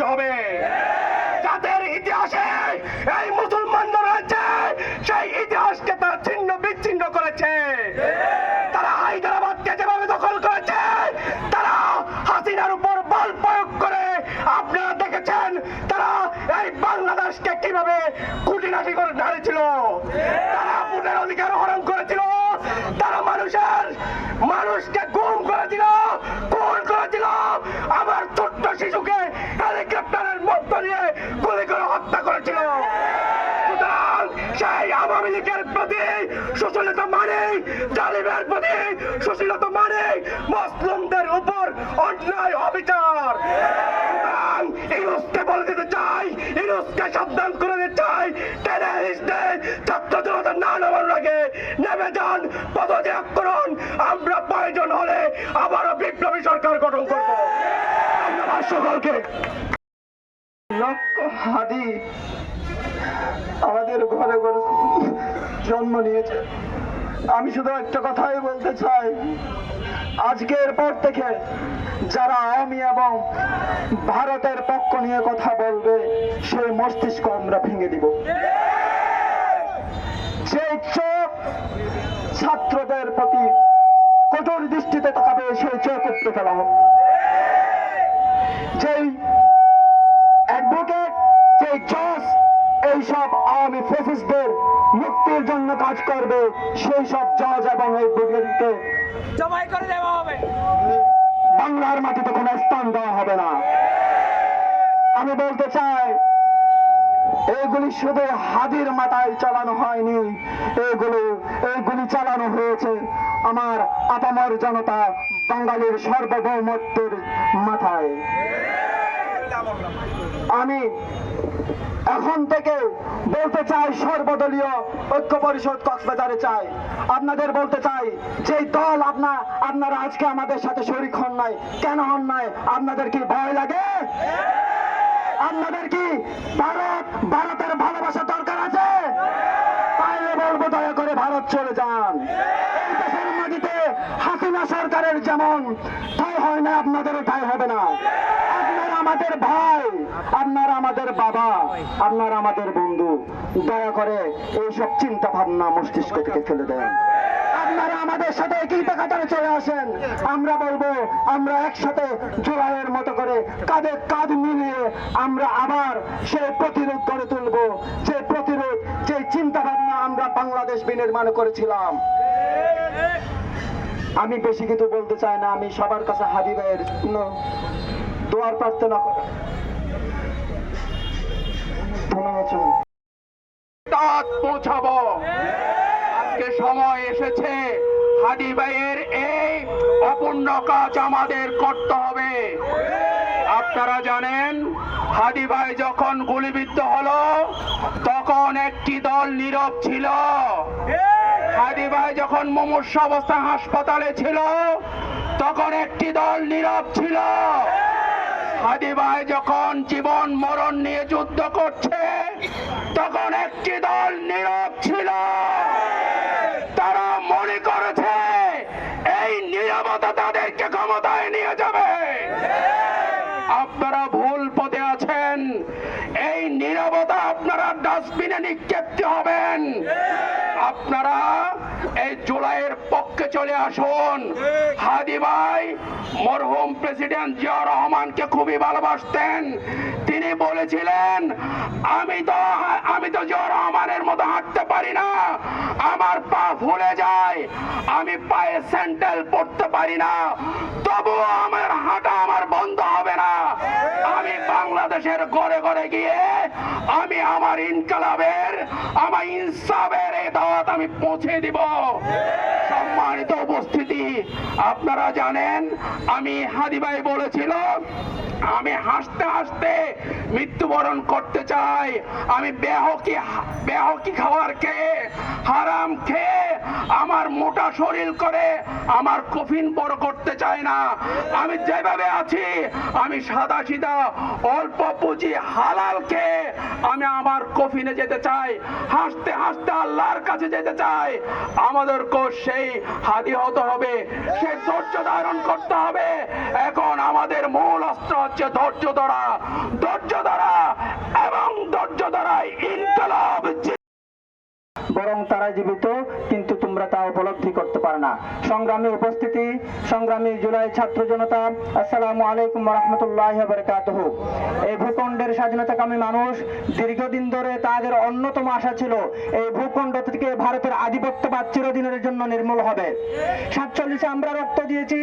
হবে। যাদের ইতিহাসে এই মুসলমানরা রয়েছে সেই ইতিহাসকে তারা ছিন্ন বিচ্ছিন্ন করেছে। তারা হায়দ্রাবাদকে যেভাবে দখল করেছে, তারা হাসিনার উপর বল প্রয়োগ করে আপনারা দেখেছেন তারা এই বাংলাদেশকে কিভাবে খুঁটিনাটি করে নাড়েছিল। তারা ভোটের অধিকার হরণ করেছিল, তারা মানুষকে গুম করেছিল, খুন করেছিল, আমার ছোট্ট শিশুকে হেলিকপ্টারের মধ্য দিয়ে গুলি করে হত্যা করেছিল। সুতরাং সেই আওয়ামী লীগের প্রতি সুশীলতা মানে, জালিমের প্রতি সুশীলতা মানে মুসলিমদের উপর অন্যায় অবিচার। সুতরাং ইউনুসকে বলে দিতে চাই, ইউনুসকে সাবধান করে দিতে চাই, টেররিস্টদের ছাত্র জনতা না নামার আগে নেমে যান, পদত্যাগ করুন। আমরা প্রয়োজন হলে আবারও বিপ্লবী সরকার গঠন করব। ধন্যবাদ সকলকে। লক্ষ্য হাদি আমাদের ঘরে ঘরে জন্ম নিয়েছে। আমি শুধু একটা কথাই বলতে চাই, আজকের পর থেকে যারা আওয়ামী এবং ভারতের পক্ষ নিয়ে কথা বলবে সেই মস্তিষ্ক আমরা ভেঙে দিব। সেই চোখ ছাত্রদের প্রতি কঠোর দৃষ্টিতে তাকাবে সেই চোখ উঠতে ফেলা হবে। যেই অ্যাডভোকেট, যে জজ এইসব আওয়ামী ফ্যাসিস্টদের মুক্তির জন্য কাজ করবে সেই সব জজ এবং অ্যাডভোকেটকে জবাই করে দেওয়া হবে। বাংলার মাটিতে কোনো স্থান দেওয়া হবে না। আমি বলতে চাই, এইগুলি শুধু হাদির মাথায় চালানো হয়নি, এইগুলি চালানো হয়েছে আমার আপামর জনতা বাঙালির সার্বভৌমত্বের মাথায়। আমি এখন থেকে বলতে চাই, সর্বদলীয় ঐক্য পরিষদ কক্সবাজারে চাই। আপনাদের বলতে চাই, যে দল আপনারা আজকে আমাদের সাথে শরীক হন নাই, কেন হন নাই? আপনাদের কি ভয় লাগে? আপনাদের কি ভারতের ভালোবাসা দরকার আছে? তাহলে বলবো দয়া করে ভারত চলে যান। এই দেশের মাটিতে হাসিনা সরকারের যেমন ঠাঁই হয় না, আপনাদেরও ঠাঁই হবে না। আপনারা আমাদের ভাই, আপনারা আমাদের বাবা, আপনারা আমাদের বন্ধু। দয়া করে এইসব চিন্তা ভাবনা মস্তিষ্ক থেকে ফেলে দেন। আপনারা আমাদের সাথে একই কাতারে চলে আসেন। আমরা বলবো, আমরা একসাথে জোড়ায়ের মতো করে কাঁধে কাঁধ মিলিয়ে আমরা আবার সেই প্রতিরোধ গড়ে তুলবো, যে প্রতিরোধ, যে চিন্তা ভাবনা আমরা বাংলাদেশ বিনির্মাণ করেছিলাম। আমি বেশি কিছু বলতে চাই না। আমি সবার কাছে হাদি ভাইয়ের দোয়ার প্রার্থনা করি। ধন্যবাদ। পৌঁছাবো। আজকে সময় এসেছে, হাদি ভাইয়ের এই অপূর্ণ কাজ আমাদের করতে হবে। আপনারা জানেন, হাদি ভাই যখন গুলিবিদ্ধ হলো তখন একটি দল নীরব ছিল। হাদি ভাই যখন মুমূর্ষু অবস্থায় হাসপাতালে ছিল তখন একটি দল নীরব ছিল। হাদি ভাই যখন জীবন মরণ নিয়ে যুদ্ধ করছে তখন একটি দল নীরব ছিল। তারা মনে করেছে এই নীরবতা তাদেরকে ক্ষমতায় নিয়ে যাবে। আপনারা ভুল পথে আছেন। এই নীরবতা আপনারা ডাস্টবিনে নিক্ষেপ হবেন। আপনারা এই জুলাইয়ের পক্ষে চলে আসুন। হাদি ভাই মরহুম প্রেসিডেন্ট জিয়া রহমানকে খুবই ভালোবাসতেন। তিনি বলেছিলেন, আমি তো জিয়া রহমানের মতো হাঁটতে পারি না, আমার পা ফুলে যায়, আমি পায়ে স্যান্ডেল পরতে পারি না, তবুও আমার হাঁটা আমার বন্ধ হবে না। আমি বাংলাদেশের ঘরে ঘরে গিয়ে আমি আমার ইনকালাবের, আমার ইনসাফের এই দাওয়াত আমি পৌঁছে দিব। সম্মানিত উপস্থিতি, আপনারা জানেন আমি হাদি ভাই বলেছিল আমি হাসতে হাসতে মৃত্যুবরণ করতে চাই। আমি বেহকি খাবার খেয়ে, হারাম খেয়ে আমার মোটা শরীর করে আমার কফিন বড় করতে চায় না। আমি যেভাবে আছি আমি সাদা সিধা অল্প পুঁজি হালাল খেয়ে আমি আমার কফিনে যেতে চাই, হাসতে হাসতে আল্লাহর কাছে যেতে চাই। আমাদেরকেও সেই হাদি হতে হবে, সেই ধৈর্য ধারণ করতে হবে। এখন আমাদের মূল অস্ত্র হচ্ছে ধৈর্য ধরা, ধৈর্য ধরা এবং ধৈর্য ধরাই ইনকলাব। বরং তারা জীবিত, কিন্তু তোমরা তা উপলব্ধি করতে পারো না। সংগ্রামী উপস্থিতি, সংগ্রামী জুলাই ছাত্র জনতা, আসসালামু আলাইকুম ওয়া রাহমাতুল্লাহি ওয়া বারাকাতুহু। এই ভূখণ্ডের স্বাধীনতাকামী মানুষ দীর্ঘদিন ধরে তাদের অন্যতম আশা ছিল এই ভূখণ্ড থেকে ভারতের আধিপত্যবাদ চিরদিনের জন্য নির্মূল হবে। 47-এ আমরা রক্ত দিয়েছি,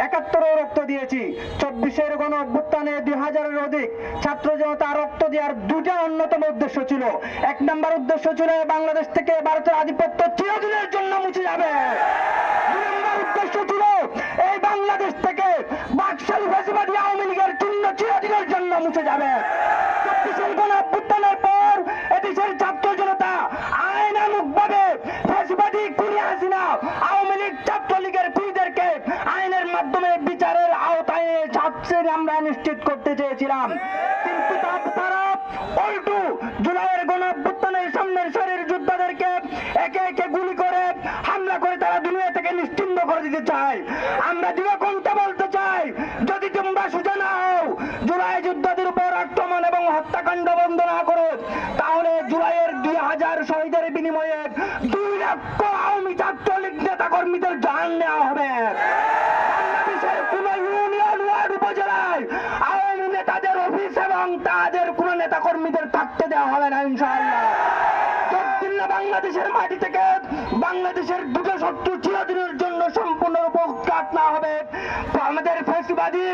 71-এও রক্ত দিয়েছি, 24-এর গণ অভ্যুত্থানে 2000-এর অধিক ছাত্র জনতা রক্ত দেওয়ার দুটা অন্যতম উদ্দেশ্য ছিল। এক নম্বর উদ্দেশ্য ছিল বাংলাদেশ থেকে ভারতের আধিপত্য চিরদিনের জন্য মুছে যাবে। দুই নম্বর উদ্দেশ্য ছিল এই বাংলাদেশ থেকে বাকশালী ফ্যাসিবাদী আওয়ামী লীগের চিহ্ন চিরদিনের জন্য মুছে যাবে। 24-এর গণ অভ্যুত্থানের পর এদেশের ছাত্র জনতা আইনানুগভাবে ফ্যাসিবাদী খুনি হাসিনা আওয়ামী লীগ ছাত্রলীগের খুনিদেরকে আইনের মাধ্যমে বিচারের আওতায় শাস্তি আমরা নিশ্চিত করতে চেয়েছিলাম, কিন্তু তারা উল্টো জুলাইয়ের গণ অভ্যুত্থানের সামনের সারির যোদ্ধাদেরকে একে একে গুলি করে হামলা করে তারা দুনিয়া থেকে নিশ্চিহ্ন করে দিতে চায়। আমরা দৃঢ়কণ্ঠে বলতে চাই, যদি তোমরা সোজা না হও, জুলাই যোদ্ধাদের উপর আক্রমণ এবং হত্যাকাণ্ড বন্ধ না করো, তাহলে জুলাইয়ের 2000 শহীদের বিনিময়ে 2 লক্ষ আওয়ামী ছাত্রলীগ নেতা কর্মীদের জান নেওয়া হবে। বাংলাদেশের কোন ইউনিয়ন ওয়ার্ড উপজেলায় আওয়ামী নেতাদের অফিস এবং তাদের কোন নেতা কর্মীদের থাকতে দেওয়া হবে না ইনশাআল্লাহ। যতদিন না বাংলাদেশের মাটি থেকে বাংলাদেশের দুটো শত্রু চিরদিনের জন্য সম্পূর্ণরূপে উৎখাত না হবে, আমাদের ফ্যাসিবাদী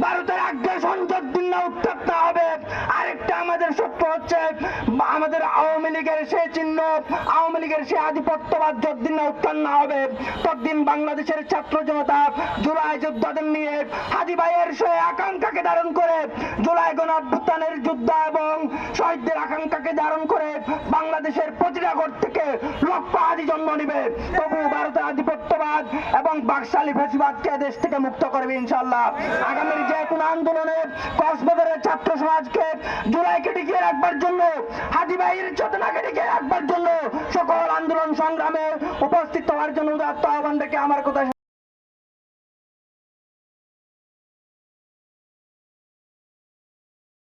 ভারতের আগ্রাসন যতদিন না উৎখাত না হবে, আরেকটা আমাদের শত্রু হচ্ছে আমাদের আওয়ামী লীগের সেই চিহ্ন, আওয়ামী লীগের সেই আধিপত্যবাদ যতদিন না উৎখাত না হবে, ততদিন বাংলাদেশের ছাত্র জনতা জুলাই যোদ্ধাদের নিয়ে হাজি ভাইয়ের সেই আকাঙ্ক্ষাকে ধারণ করে, জুলাই গণ অভ্যুত্থানের যোদ্ধা এবং শহীদদের আকাঙ্ক্ষাকে ধারণ করে বাংলাদেশের প্রতিটা ঘর থেকে লক্ষ হাজি জন্ম নিবে। তবু ভারতের আধিপত্যবাদ এবং বাকশালী ফ্যাসিবাদকে দেশ থেকে মুক্ত করবে ইনশাআল্লাহ। আগামীর যে কোনো আন্দোলনে কক্সবাজারের ছাত্র সমাজকে জুলাইকে টিকিয়ে রাখবার জন্য, হাজি ভাইয়ের চেতনাকে টিকিয়ে রাখবার জন্য সকল আন্দোলন সংগ্রামে উপস্থিত হওয়ার জন্য উদাত্ত আহ্বান রেখে আমার কথা